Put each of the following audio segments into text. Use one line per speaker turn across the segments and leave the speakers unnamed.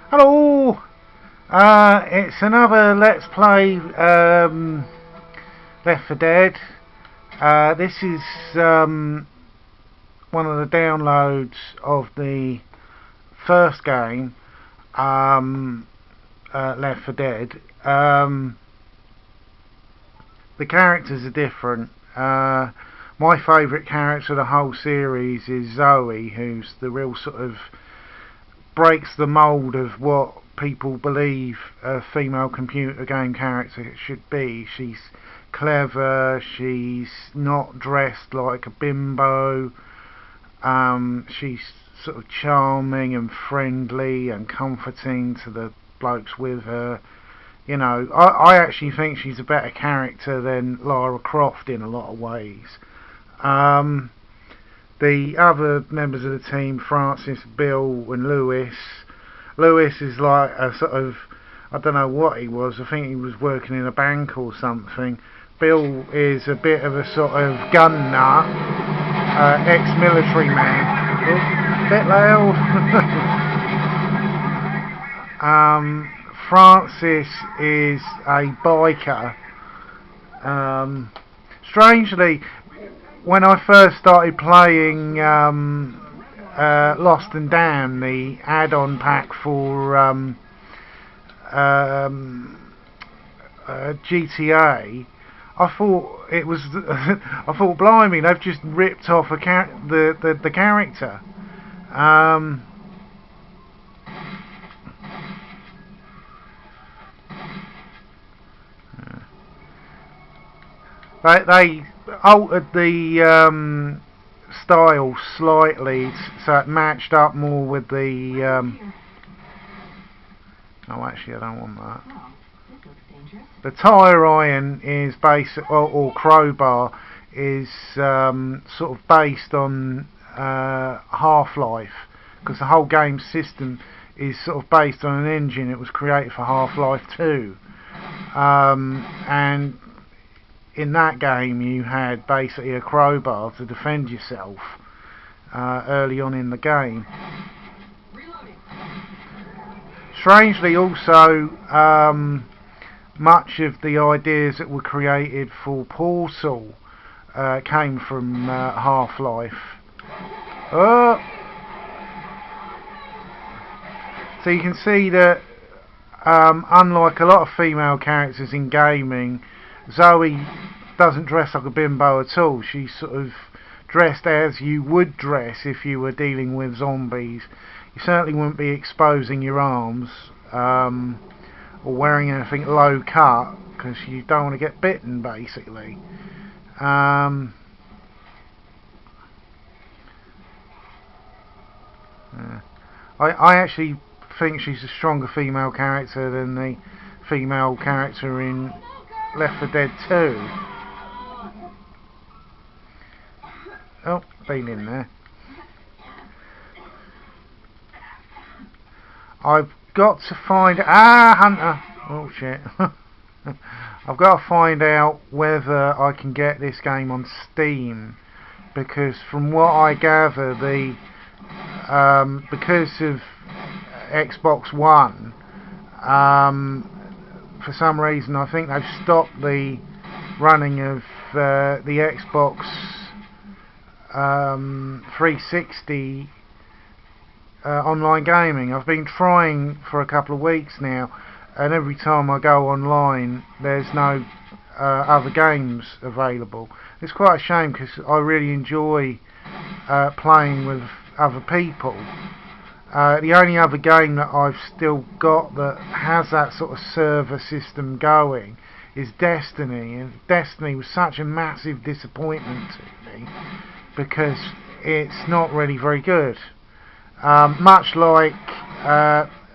Hello! It's another Let's Play Left4Dead. This is one of the downloads of the first game, Left4Dead. The characters are different. My favourite character of the whole series is Zoe, who's the real sort of breaks the mould of what people believe a female computer game character should be. She's clever, she's not dressed like a bimbo, she's sort of charming and friendly and comforting to the blokes with her. You know, I actually think she's a better character than Lara Croft in a lot of ways. The other members of the team, Francis, Bill and Lewis. Lewis is like a sort of, I don't know what he was, I think he was working in a bank or something. Bill is a bit of a sort of gun nut, ex-military man. Oh, bit loud. Francis is a biker. Strangely, when I first started playing Lost and Damned, the add-on pack for GTA, I thought it was. I thought, blimey, they've just ripped off the character. They altered the style slightly so it matched up more with the oh, actually I don't want that. The tire iron is basic, or crowbar is sort of based on Half-Life, because the whole game system is sort of based on an engine that was created for Half-Life 2, and in that game you had basically a crowbar to defend yourself early on in the game. Strangely also, much of the ideas that were created for Portal came from Half-Life. So you can see that unlike a lot of female characters in gaming, Zoe doesn't dress like a bimbo at all. She's sort of dressed as you would dress if you were dealing with zombies. You certainly wouldn't be exposing your arms or wearing anything low cut, because you don't want to get bitten, basically. I actually think she's a stronger female character than the female character in Left4Dead 2. Oh, been in there. I've got to find... Hunter! Oh shit. I've got to find out whether I can get this game on Steam, because from what I gather, the because of Xbox One, for some reason I think they've stopped the running of the Xbox 360 online gaming. I've been trying for a couple of weeks now, and every time I go online there's no other games available. It's quite a shame, because I really enjoy playing with other people. The only other game that I've still got that has that sort of server system going is Destiny, and Destiny was such a massive disappointment to me because it's not really very good. Much like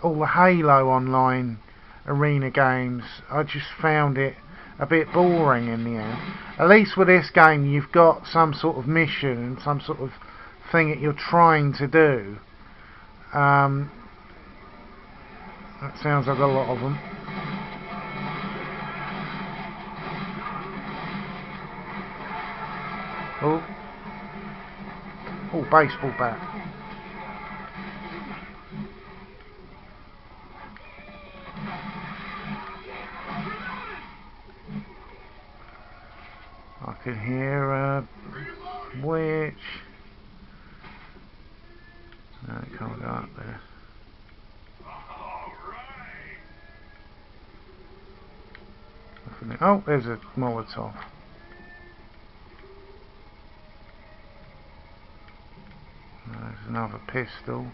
all the Halo online arena games, I just found it a bit boring in the end. At least with this game you've got some sort of mission and some sort of thing that you're trying to do. That sounds like a lot of them. Oh, baseball bat. can hear a witch. No, it can't go up there. Oh, there's a Molotov. There's another pistol.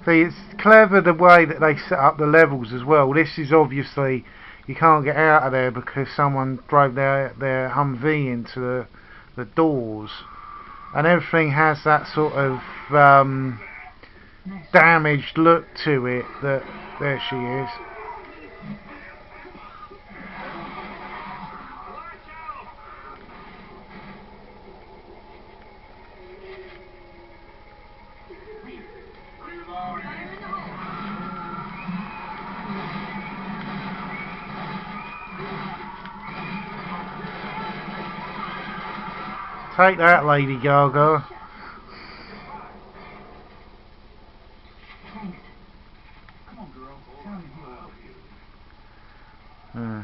See, it's clever the way that they set up the levels as well. This is obviously, you can't get out of there because someone drove their Humvee into the doors. And everything has that sort of damaged look to it. That there she is. Take that, Lady Gaga.
Thanks. Come on, girl. Tell me who else
Hmm.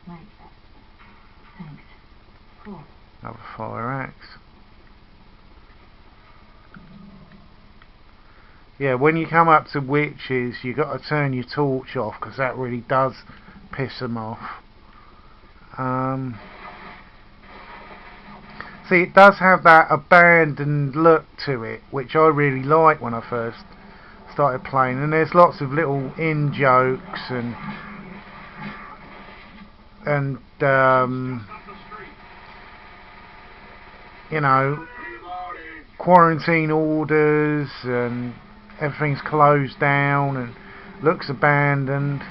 Nice. Thanks. Cool.
Another fire axe. Yeah, when you come up to witches, you got to turn your torch off because that really does piss them off. See, it does have that abandoned look to it, which I really like when I first started playing. And there's lots of little in-jokes and you know, quarantine orders and everything's closed down and looks abandoned.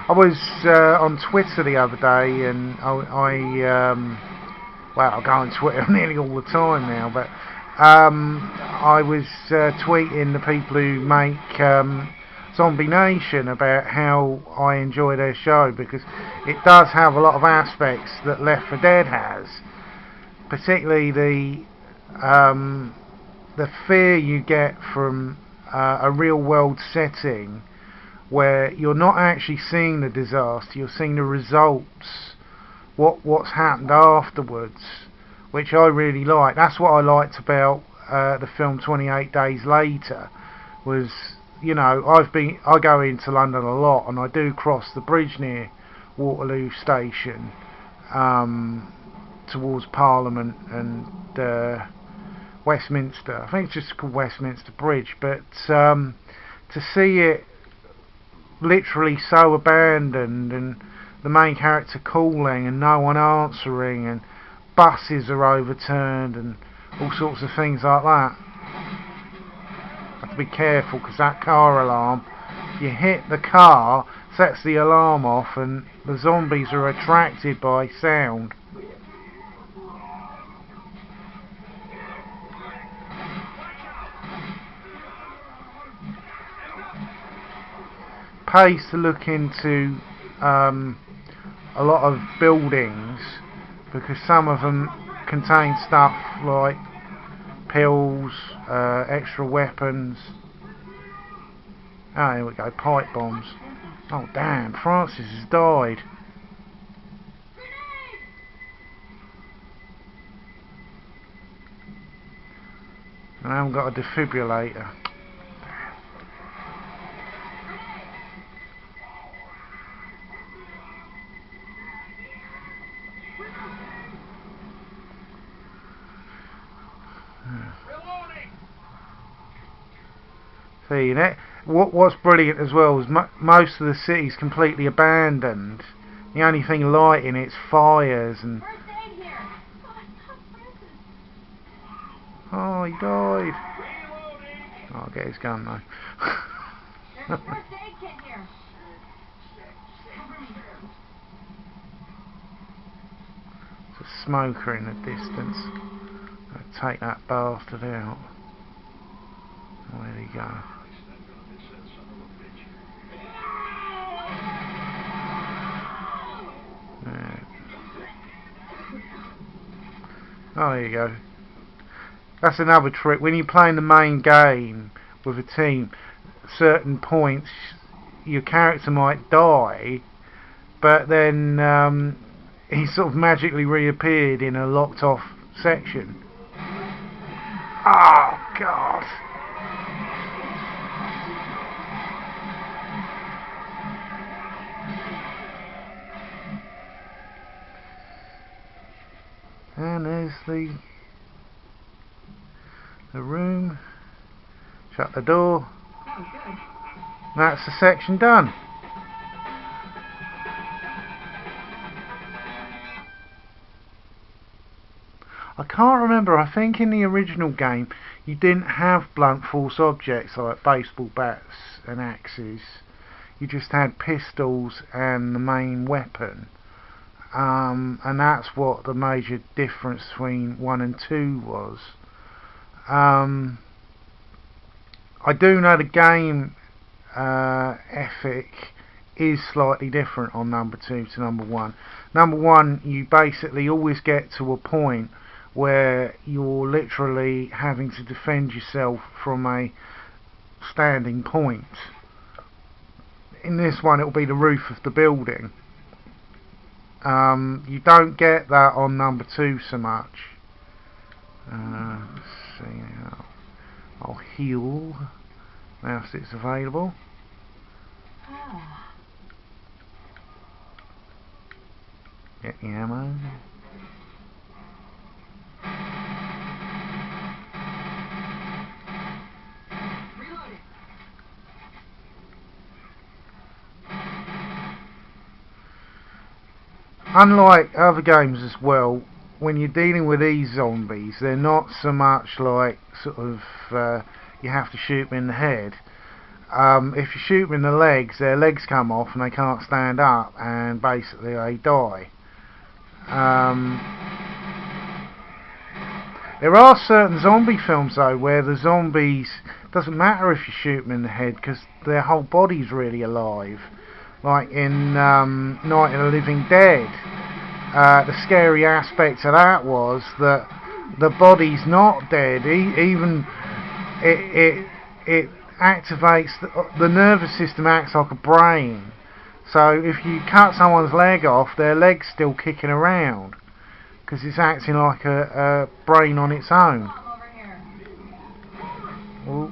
I was on Twitter the other day, and well, I go on Twitter nearly all the time now, but I was tweeting the people who make Zombie Nation about how I enjoy their show, because it does have a lot of aspects that Left4Dead has, particularly the fear you get from a real world setting where you're not actually seeing the disaster, you're seeing the results, what's happened afterwards, which I really like. That's what I liked about the film 28 Days Later, was, you know, I go into London a lot, and I do cross the bridge near Waterloo Station towards Parliament and Westminster. I think it's just called Westminster Bridge, but to see it literally so abandoned, and the main character calling and no one answering, and buses are overturned and all sorts of things like that. Have to be careful because that car alarm, if you hit the car, sets the alarm off, and the zombies are attracted by sound. Pays to look into a lot of buildings, because some of them contain stuff like pills, extra weapons. Oh, here we go, pipe bombs. Oh damn, Francis has died. And I haven't got a defibrillator. See, that what's brilliant as well is most of the city's completely abandoned. The only thing lighting it's fires and. Oh, he died. Oh, I'll get his gun though. There's a first aid kit here. There's a smoker in the distance. I'll take that bastard out. Where'd he go? Oh, there you go. That's another trick. When you're playing the main game with a team, certain points your character might die, but then he sort of magically reappeared in a locked off section. Oh God. And there's the room. Shut the door.
Oh, good.
That's the section done. I can't remember, I think in the original game you didn't have blunt force objects like baseball bats and axes. You just had pistols and the main weapon. And that's what the major difference between 1 and 2 was. I do know the game ethic is slightly different on number 2 to number 1. Number 1, you basically always get to a point where you're literally having to defend yourself from a standing point. In this one it will be the roof of the building. You don't get that on number 2 so much. Let's see now. I'll heal whilst it's available.
Ah.
Get the ammo.
Reloading.
Unlike other games as well, when you're dealing with these zombies, they're not so much like sort of you have to shoot them in the head. If you shoot them in the legs, their legs come off and they can't stand up, and basically they die. There are certain zombie films though where the zombies, doesn't matter if you shoot them in the head because their whole body's really alive. Like in Night of the Living Dead. The scary aspect of that was that the body's not dead. Even it activates the nervous system, acts like a brain. So if you cut someone's leg off, their leg's still kicking around because it's acting like a brain on its own.
Over here.
Ooh.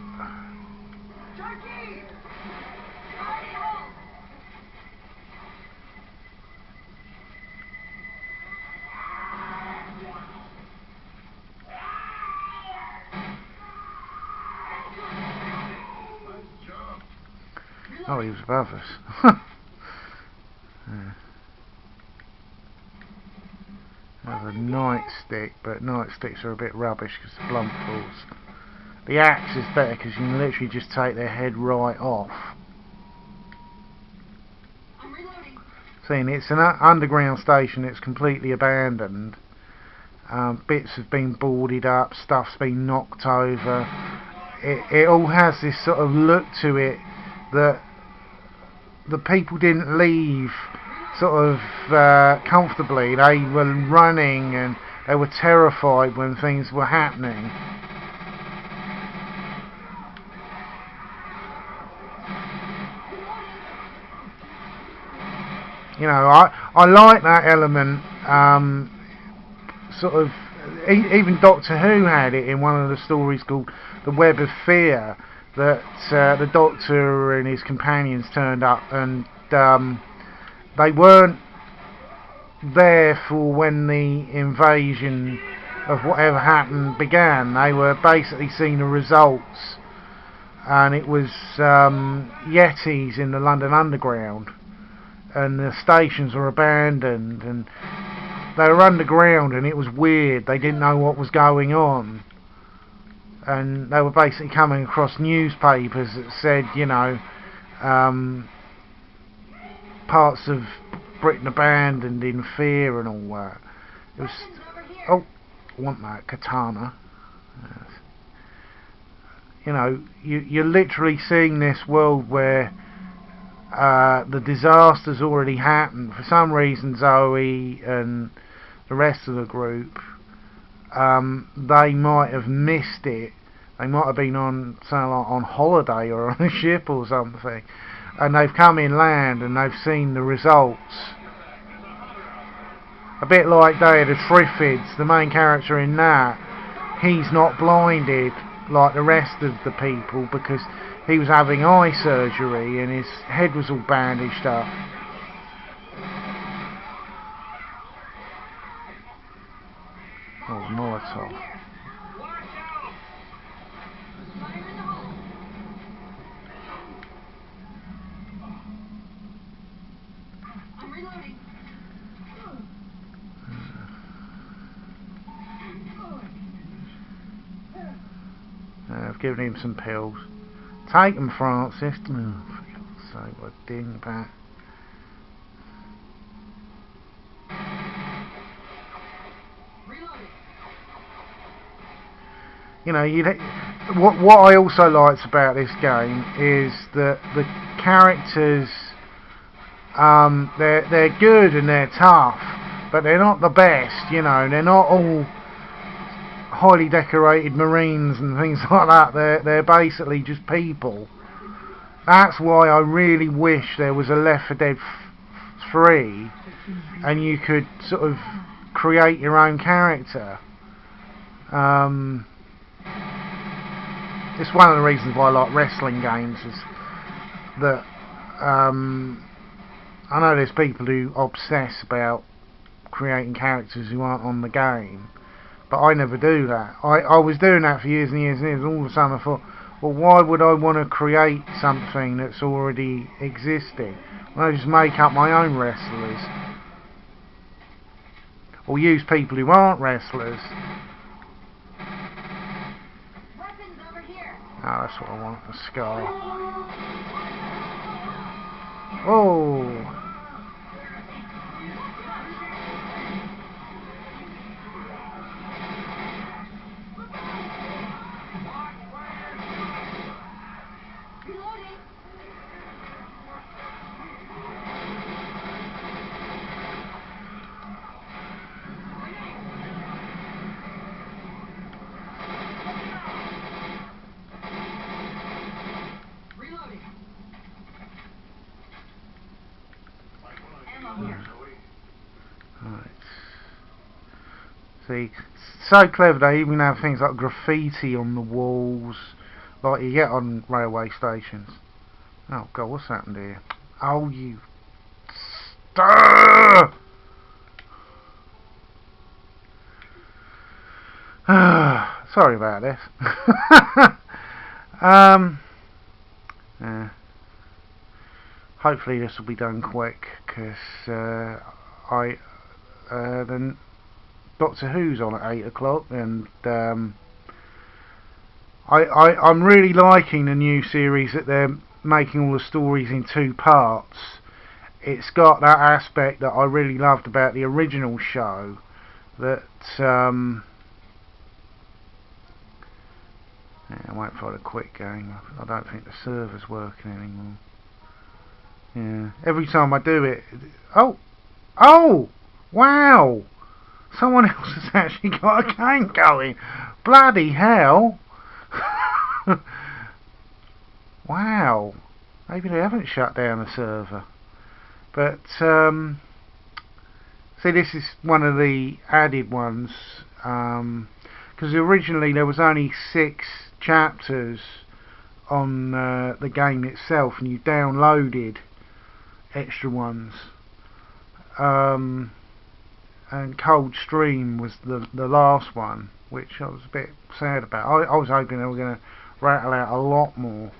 Oh, he was above us. Yeah. There's a nightstick, but nightsticks are a bit rubbish because the blunt force. The axe is better because you can literally just take their head right off.
I'm reloading.
Seeing it's an underground station, it's completely abandoned. Bits have been boarded up, stuff's been knocked over. It all has this sort of look to it that the people didn't leave sort of comfortably. They were running and they were terrified when things were happening. You know, I like that element. Sort of, even Doctor Who had it in one of the stories called The Web of Fear, that the Doctor and his companions turned up and they weren't there for when the invasion of whatever happened began. They were basically seeing the results, and it was Yetis in the London Underground, and the stations were abandoned and they were underground, and it was weird. They didn't know what was going on, and they were basically coming across newspapers that said, you know, parts of Britain abandoned in fear and all that. It was, oh, I want that katana. Yes. You know, you're literally seeing this world where the disaster's already happened. For some reason, Zoe and the rest of the group they might have missed it. They might have been on, say, like on holiday or on a ship or something, and they've come inland and they've seen the results. A bit like Day of the Triffids, the main character in that, he's not blinded like the rest of the people because he was having eye surgery and his head was all bandaged up. Oh, Molotov.
Fire in the hole. I'm reloading.
I've given him some pills. Take them, Francis. Oh, for God's sake, what a dingbat.
Reloading.
You know, what I also liked about this game is that the characters, they're good and they're tough, but they're not the best. You know, they're not all highly decorated Marines and things like that. They're basically just people. That's why I really wish there was a Left 4 Dead 3 and you could sort of create your own character. It's one of the reasons why I like wrestling games, is that I know there's people who obsess about creating characters who aren't on the game, but I never do that. I was doing that for years and years and years, and all of a sudden I thought, well, why would I want to create something that's already existing? Well, I just make up my own wrestlers, or use people who aren't wrestlers.
Weapons over here.
Oh, that's what I want, a scar. Oh!
Reloading. Reloading. Ammo here.
Right. See, so clever, they even have things like graffiti on the walls, like you get on railway stations. Oh God, what's happened here? Oh, you stir! Sorry about this. Yeah. Hopefully this will be done quick, because then Doctor Who's on at 8 o'clock, and I'm really liking the new series that they're making all the stories in 2 parts. It's got that aspect that I really loved about the original show, that I won't find a quick game. I don't think the server's working anymore. Yeah, every time I do it, oh, wow! Someone else has actually got a game going. Bloody hell! Wow. Maybe they haven't shut down the server. But see, this is one of the added ones, because originally there was only 6 chapters on the game itself, and you downloaded extra ones. And Coldstream was the last one, which I was a bit sad about. I was hoping they were going to rattle out a lot more.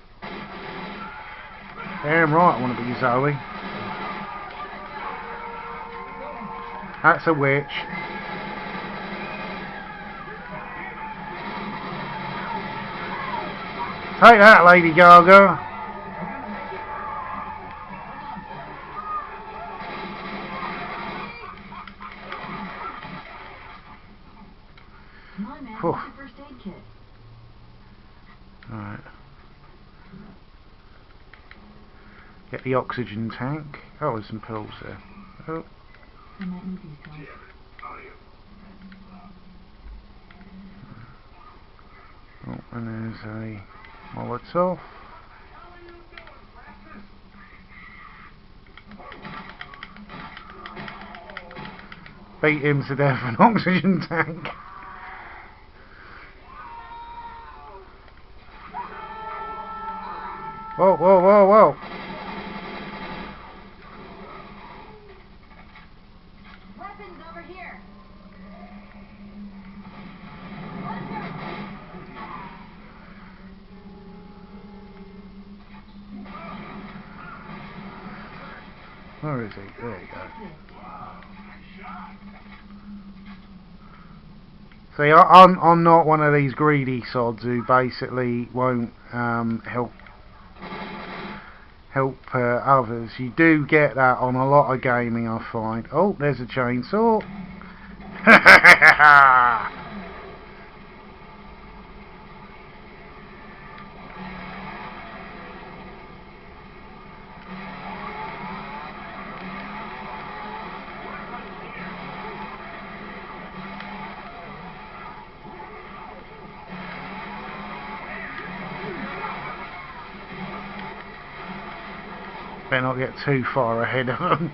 Damn right I want to be Zoe. That's a witch. Take that, Lady Gaga.
Come on, man.
Phew.
What's your first aid kit?
Alright. Get the oxygen tank. Oh, there's some pills there. Oh.
I might need these pills.
And there's a Molotov. Beat him to death with an oxygen tank. Whoa, whoa, whoa, whoa.
Weapons over here.
Where is he? There you go. See, I'm not one of these greedy sods who basically won't help others. You do get that on a lot of gaming, I find. Oh, there's a chainsaw. Better not get too far ahead of them.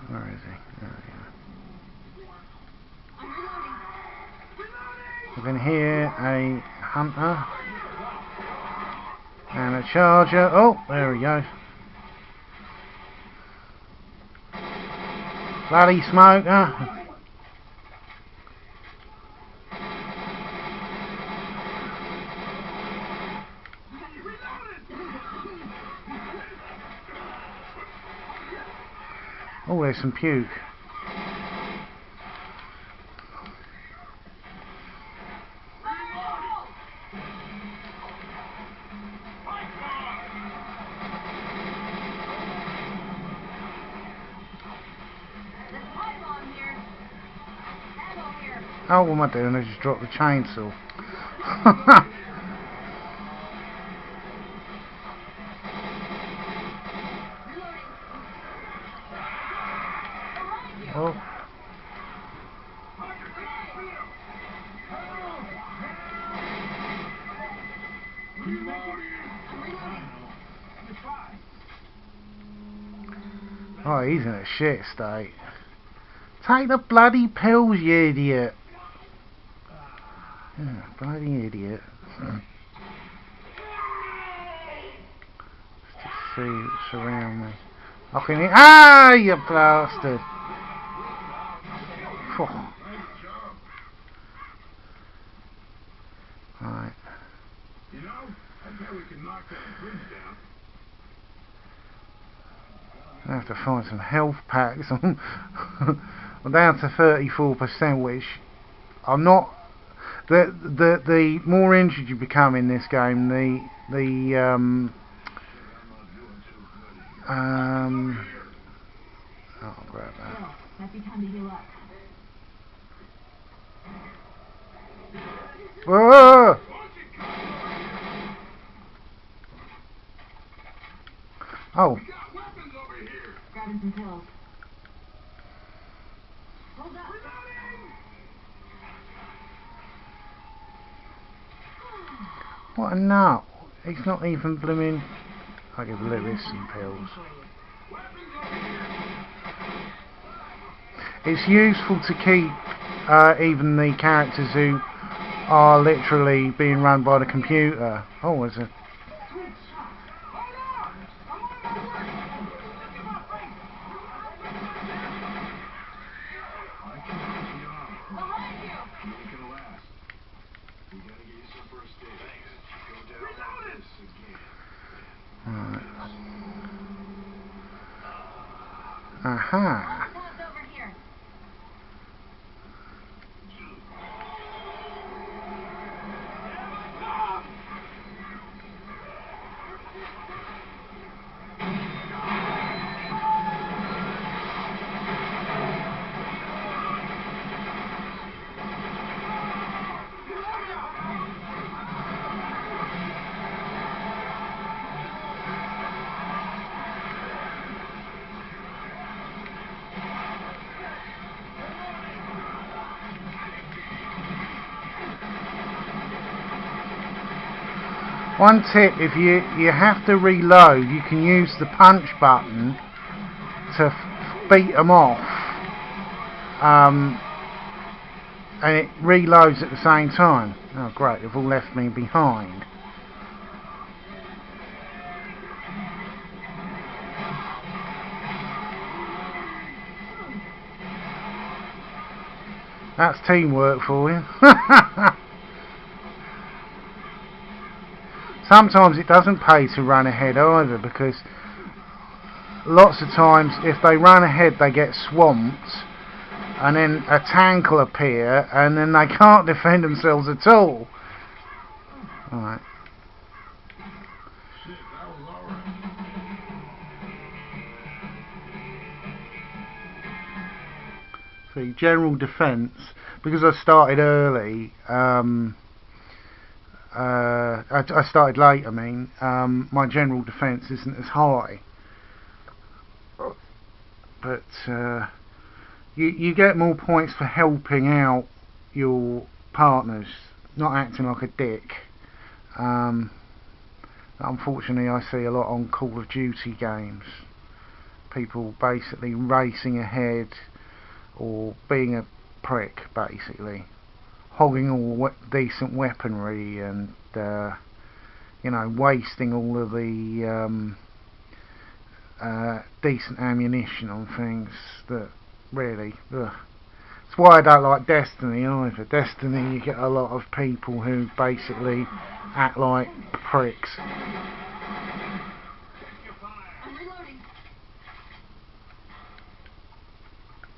Where is he? There we go. We can hear a hunter and a charger. Oh, there we go. Bloody smoker. Oh, there's some puke. Oh, what am I doing? I just dropped the chainsaw. Oh. Oh, he's in a shit state. Take the bloody pills, you idiot. Yeah, bloody idiot. Let's just see what's around me. I can hear. Ah, you bastard. Phew. Right.
You know, I bet we can knock that bridge down.
I have to find some health packs. I'm down to 34%, which I'm not. The more injured you become in this game, I'll grab that.
Might be time to heal up.
Whoa! Oh.
We got weapons over here.
Grabbing some pills. Hold up.
What a nut. He's not even blooming. I'll give Lewis some pills. It's useful to keep even the characters who are literally being run by the computer. Oh, there's a... Right. Aha.
Molotov's over here.
One tip: if you have to reload, you can use the punch button to beat them off, and it reloads at the same time. Oh great, they've all left me behind. That's teamwork for you. Sometimes it doesn't pay to run ahead either, because lots of times if they run ahead they get swamped, and then a tank will appear and then they can't defend themselves at all. Alright.
Shit, that was alright.
See, general defence, because I started early, I started late, I mean, my general defence isn't as high. But you get more points for helping out your partners, not acting like a dick. Unfortunately I see a lot on Call of Duty games. People basically racing ahead or being a prick, basically. Hogging all decent weaponry and wasting all of the decent ammunition on things that really, ugh. That's why I don't like Destiny either. Destiny, you get a lot of people who basically act like pricks.
I'm reloading.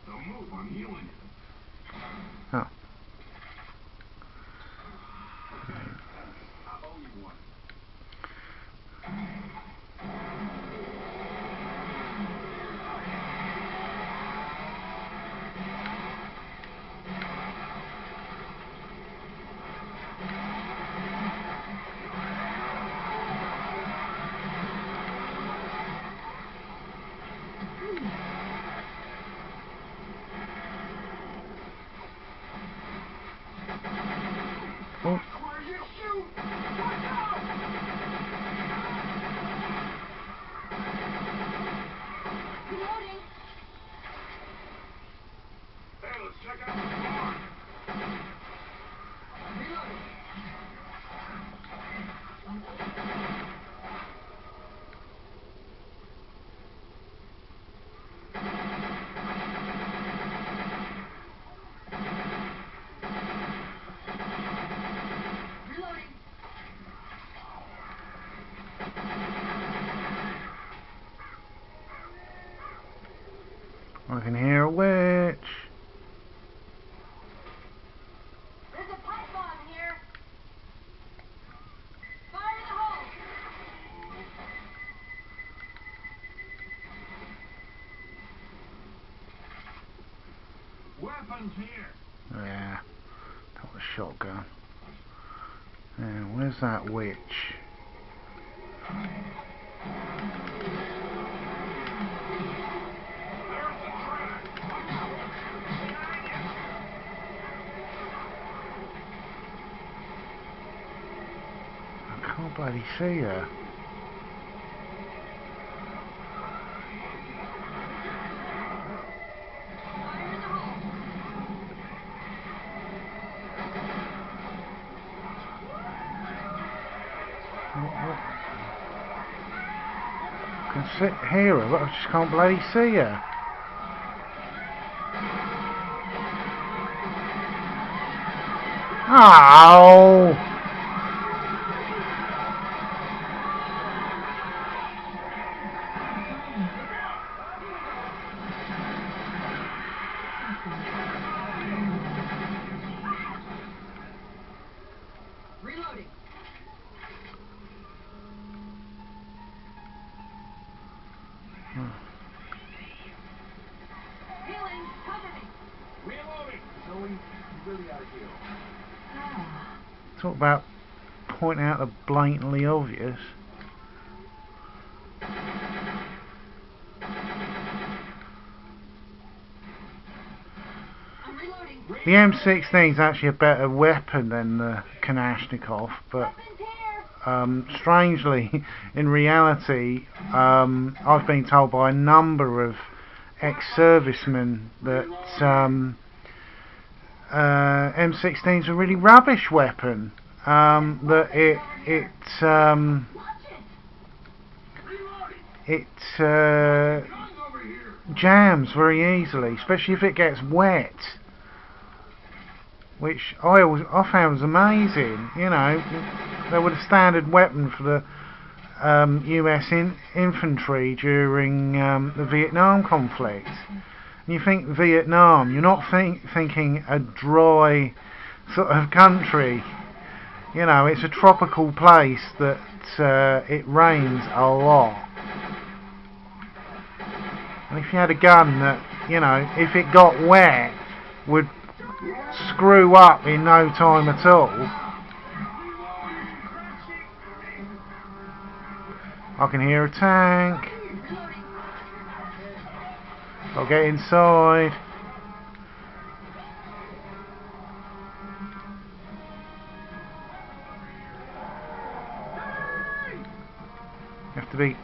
Don't move, I'm healing you.
Oh.
I owe you one.
Oh.
Where you shoot? Watch out!
Reloading.
Hey, let's check out the farm.
Reloading. Reloading.
I can hear a witch.
There's a pipe bomb here. Fire in the hole.
Weapons here.
Yeah, that was a shotgun. Yeah, where's that witch?
There's the track. Watch out. Behind you.
I can't bloody see her.
Fire in the hole.
What? I can hear her, but I just can't bloody see her. Oh!
Reloading. Healing. Cover me.
Reloading. Zoe, you really gotta heal.
Talk about pointing out the blatantly obvious.
I'm reloading.
The M16 is actually a better weapon than the Kalashnikov, but
Weapons here.
Strangely, in reality, I've been told by a number of ex-servicemen that M16's a really rubbish weapon. That it jams very easily, especially if it gets wet, which I found was amazing. You know, they were the standard weapon for the US infantry during the Vietnam conflict. And you think Vietnam, you're not thinking a dry sort of country. You know, it's a tropical place that it rains a lot. And if you had a gun that, you know, if it got wet, would screw up in no time at all. I can hear a tank. I'll get inside. You have to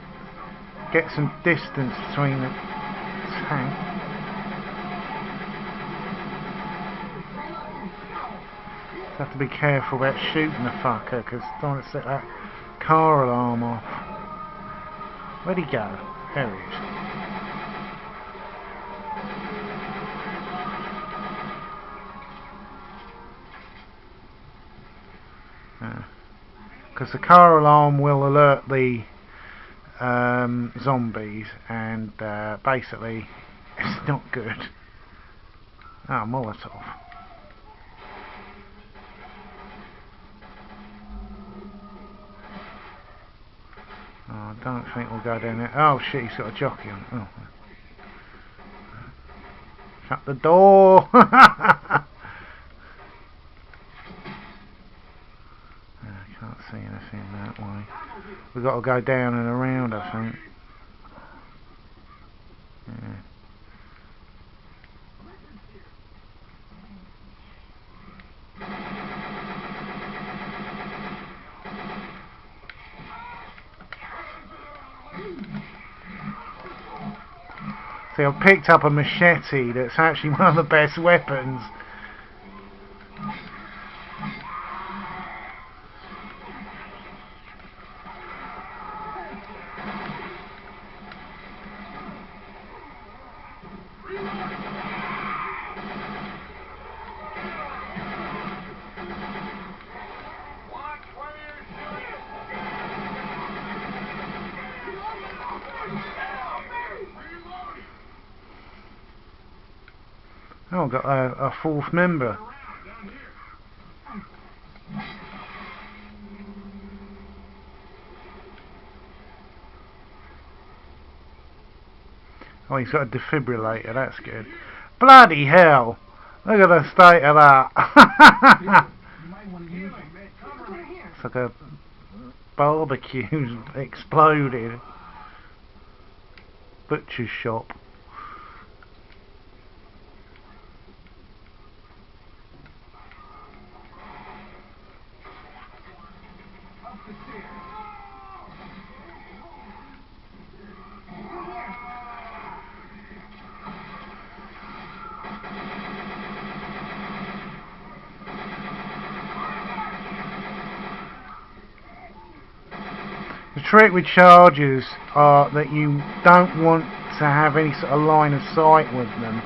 get some distance between the tank. You have to be careful about shooting the fucker, because I don't want to set that car alarm off. Where'd he go? There he is. Because the car alarm will alert the zombies, and basically it's not good. Ah, Molotov. Oh, I don't think we'll go down there. Oh shit, he's got a jockey on. Oh. Shut the door! I can't see anything that way. We've got to go down and around, I think. Yeah. See, I've picked up a machete that's actually one of the best weapons. Oh, I've got a fourth member. Oh, he's got a defibrillator, that's good. Bloody hell! Look at the state of that. It's like a barbecue's exploded. Butcher's shop. The trick with chargers are that you don't want to have any sort of line of sight with them.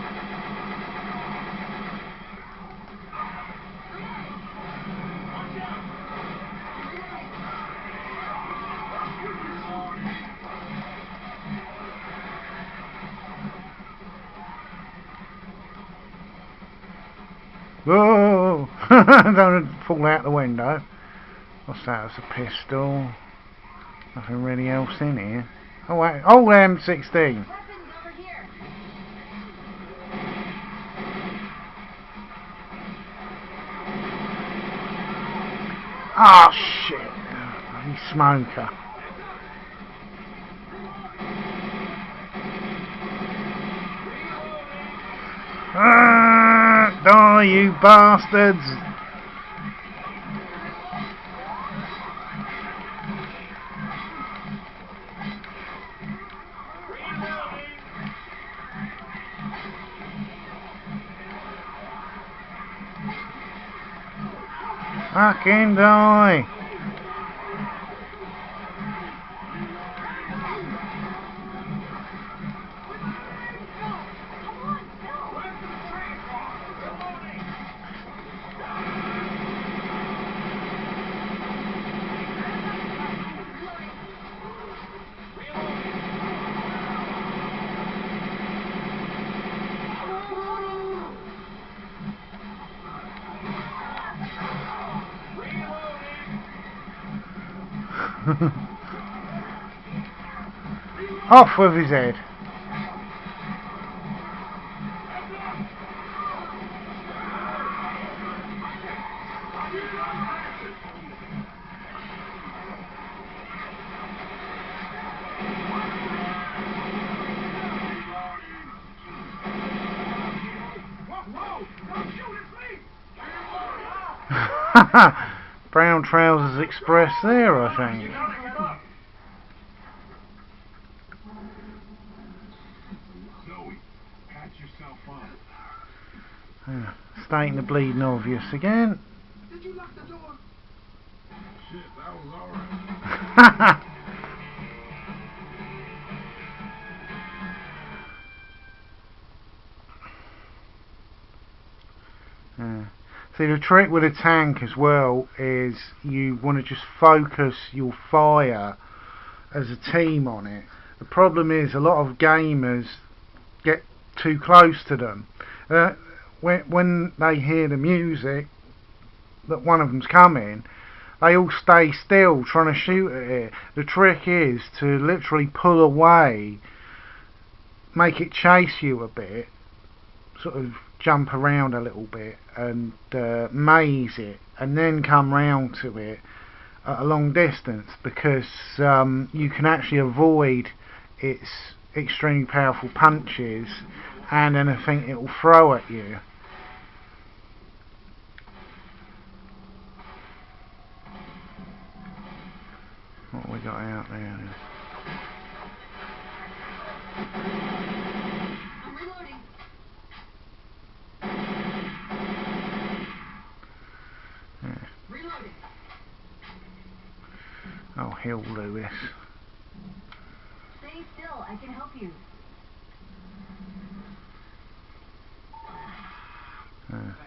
Whoa! Don't fall out the window. What's that? It's a pistol. Nothing really else in here. Oh wait, oh M16.
Weapons over here.
Oh shit! Bloody smoker. Die, you bastards! Fucking die! Off with his head. Brown Trousers Express there, I think.
Zoe, patch yourself up.
Stating the bleeding obvious again.
Did you lock the door? Shit, that was alright.
See, the trick with a tank as well is you want to just focus your fire as a team on it. The problem is a lot of gamers get too close to them. When they hear the music that one of them's coming, they all stay still trying to shoot at it. The trick is to literally pull away, make it chase you a bit, sort of jump around a little bit and maze it, and then come round to it at a long distance, because you can actually avoid its extremely powerful punches and anything it will throw at you. What we got out there?
I'm reloading. Reloading.
Oh, Hill Lewis.
Stay still. I can help you.
Thanks.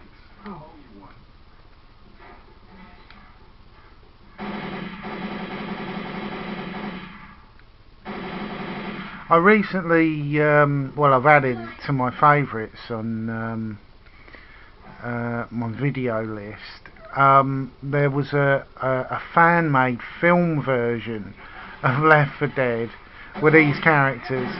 I'll owe you one.
I recently, well, I've added to my favourites on my video list. There was a fan-made film version of Left 4 Dead with these characters,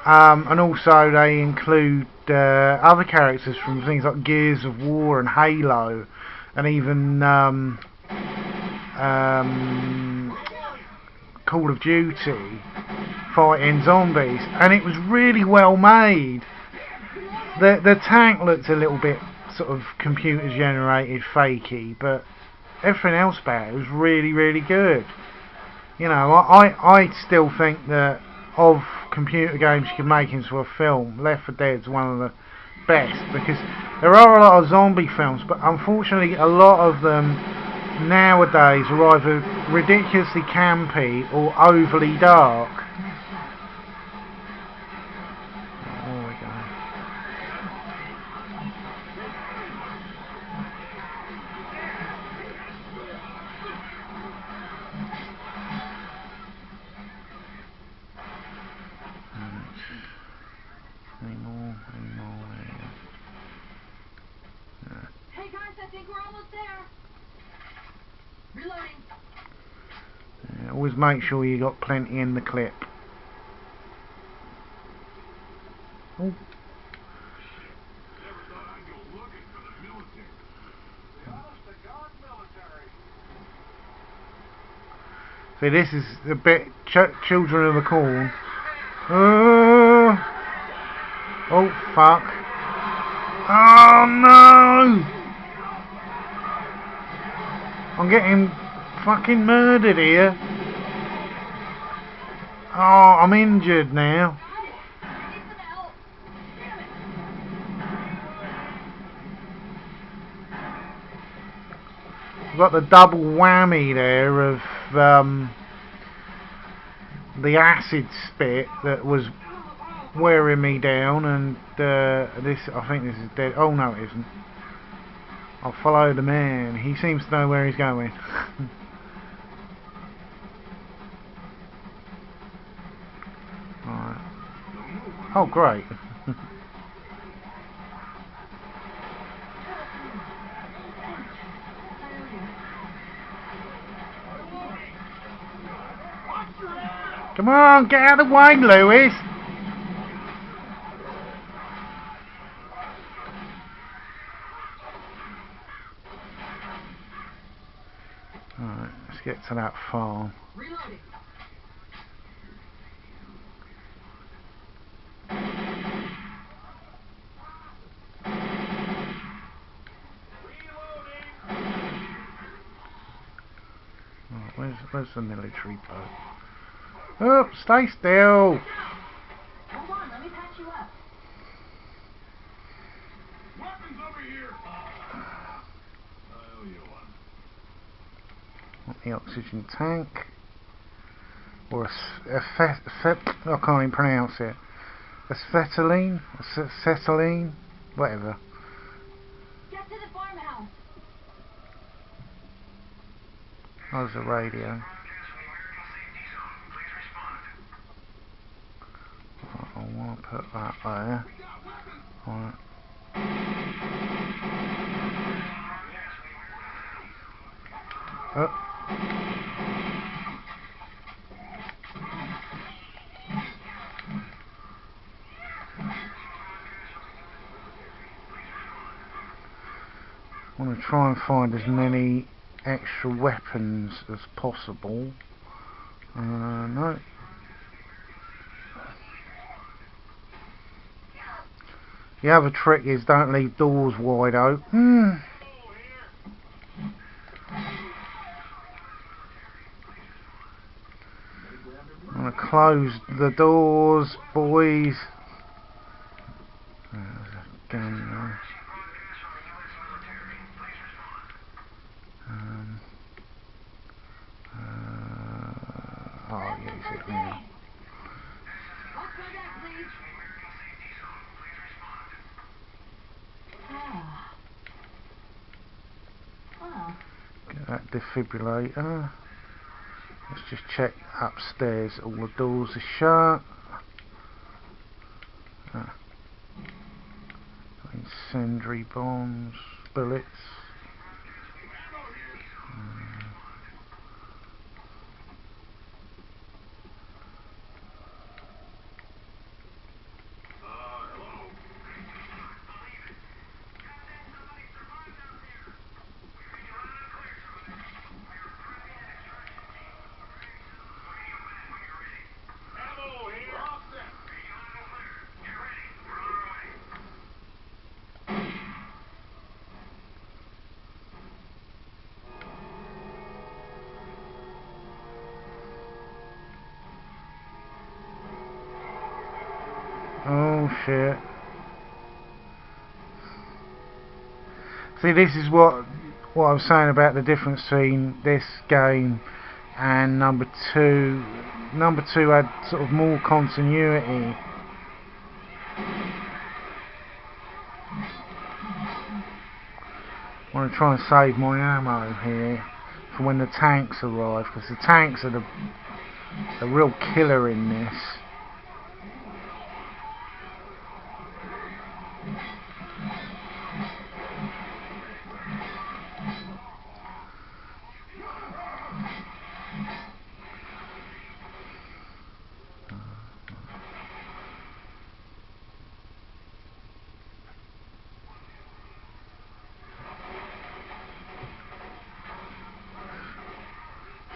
and also they include other characters from things like Gears of War and Halo, and even Call of Duty, fighting zombies, and it was really well made. The tank looked a little bit sort of computer generated fakey, but everything else about it was really, really good. You know, I still think that of computer games you can make into a film, Left 4 Dead's one of the best, because there are a lot of zombie films, but unfortunately a lot of them nowadays are either ridiculously campy or overly dark. There we go. Any more there.
Hey guys, I think we're almost there. Reloading.
Always make sure you got plenty in the clip. Oh.
Never thought I'd go looking for the military. Just the God military.
See, this is a bit Children of the Corn. Oh fuck! Oh no! I'm getting fucking murdered here. Oh, I'm injured now.
I need some help. Damn it.
I've got the double whammy there of the acid spit that was wearing me down, and this, I think this is dead. Oh no, it isn't. I'll follow the man. He seems to know where he's going. Alright. Oh great. Come on, get out of the way, Lewis. Alright, let's get to that farm.
Reloading.
Right, where's the military boat? Oh, stay still.
Hold on, let me patch you up.
Weapons over here. I owe you one.
Want the oxygen tank, or I can't even pronounce it. Acetylene, acetylene, whatever.
Get to the farmhouse.
There's the radio. I want to put that there. Right. Oh. I want to try and find as many extra weapons as possible. No. The other trick is don't leave doors wide open. I'm going to close the doors, boys. There's a gun there. I'll use it now.
I'll try that, please. Ah. Oh.
Get that defibrillator. Let's just check upstairs. All the doors are shut. Incendiary bombs, bullets. Oh shit. See, this is what I was saying about the difference between this game and number 2. Number 2 had sort of more continuity. I want to try and save my ammo here for when the tanks arrive, because the tanks are the real killer in this.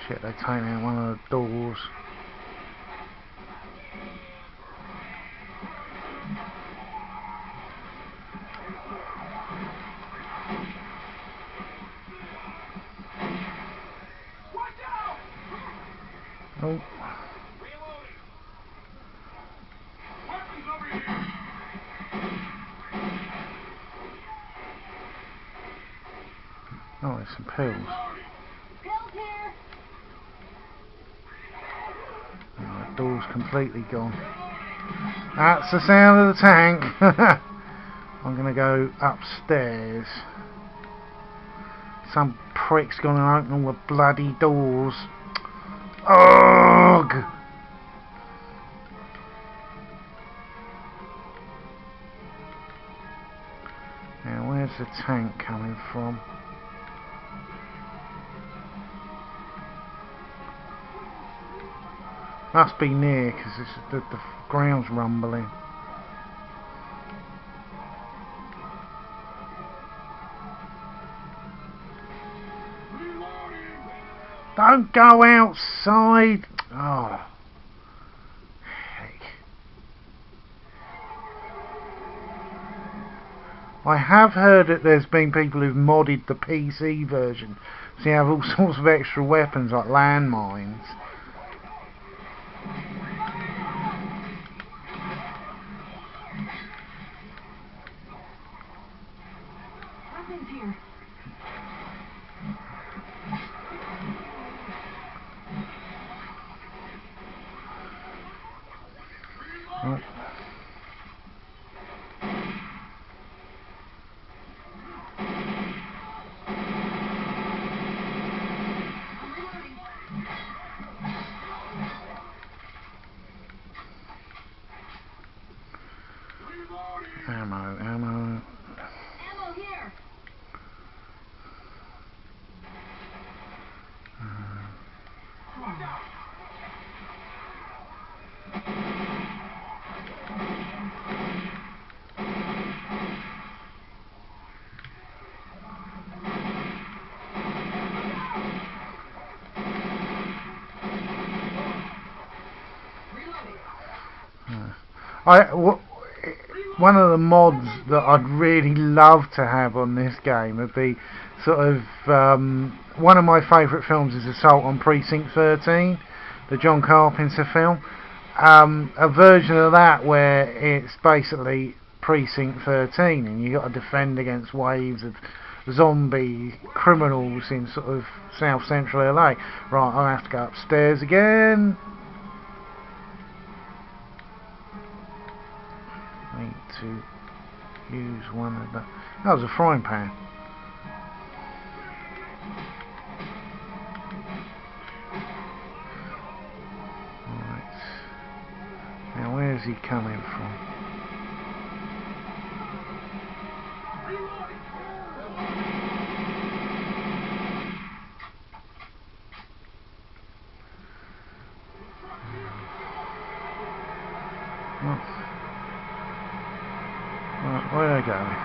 Shit, they take out one of the doors. Oh.
Weapons over here.
Oh, there's some pills.
Pills here.
Oh, the door's completely gone. That's the sound of the tank. I'm gonna go upstairs. Some prick's gonna open all the bloody doors. Ugh! Now, where's the tank coming from? Must be near, because the ground's rumbling. Don't go outside! Oh. Heck. I have heard that there's been people who've modded the PC version, so you have all sorts of extra weapons like landmines.
Weapons here.
Oh. Ammo.
Ammo here.
One of the mods that I'd really love to have on this game would be sort of one of my favourite films is Assault on Precinct 13, the John Carpenter film. A version of that where it's basically Precinct 13 and you got to defend against waves of zombie criminals in sort of South Central LA. Right, I'll have to go upstairs again. Need to use one of the... That was a frying pan. Right. Now where's he coming from? Oh. Right, where are they going?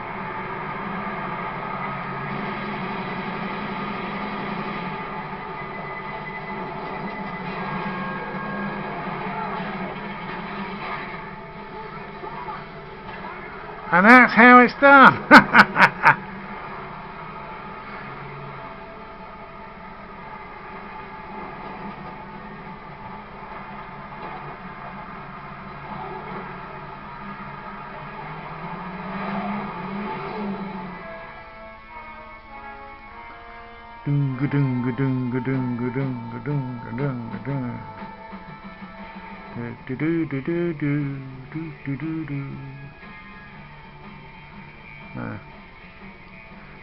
And that's how it's done. Doonga doonga doonga doonga doonga doonga doonga doonga. Do do do do do do do do do.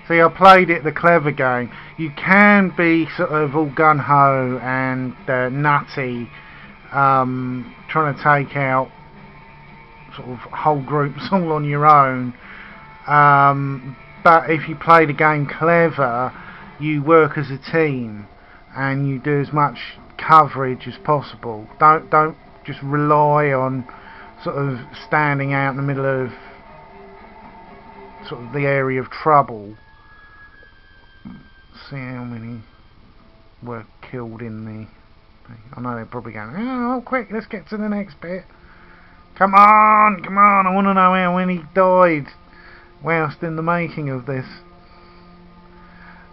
See, I played it the clever game. You can be sort of all gun ho and nutty, trying to take out sort of whole groups all on your own. But if you play the game clever, you work as a team and you do as much coverage as possible. Don't just rely on sort of standing out in the middle of sort of the area of trouble. See how many were killed in the... I know they're probably going, oh quick, let's get to the next bit. Come on, I want to know how many died whilst in the making of this.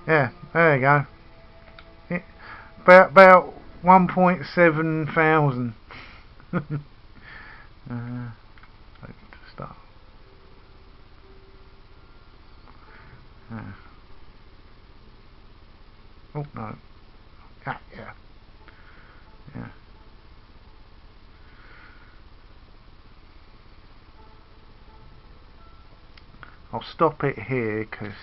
Yeah, there you go. About 1.7 thousand. Start. Oh no. Ah, yeah. Yeah. I'll stop it here because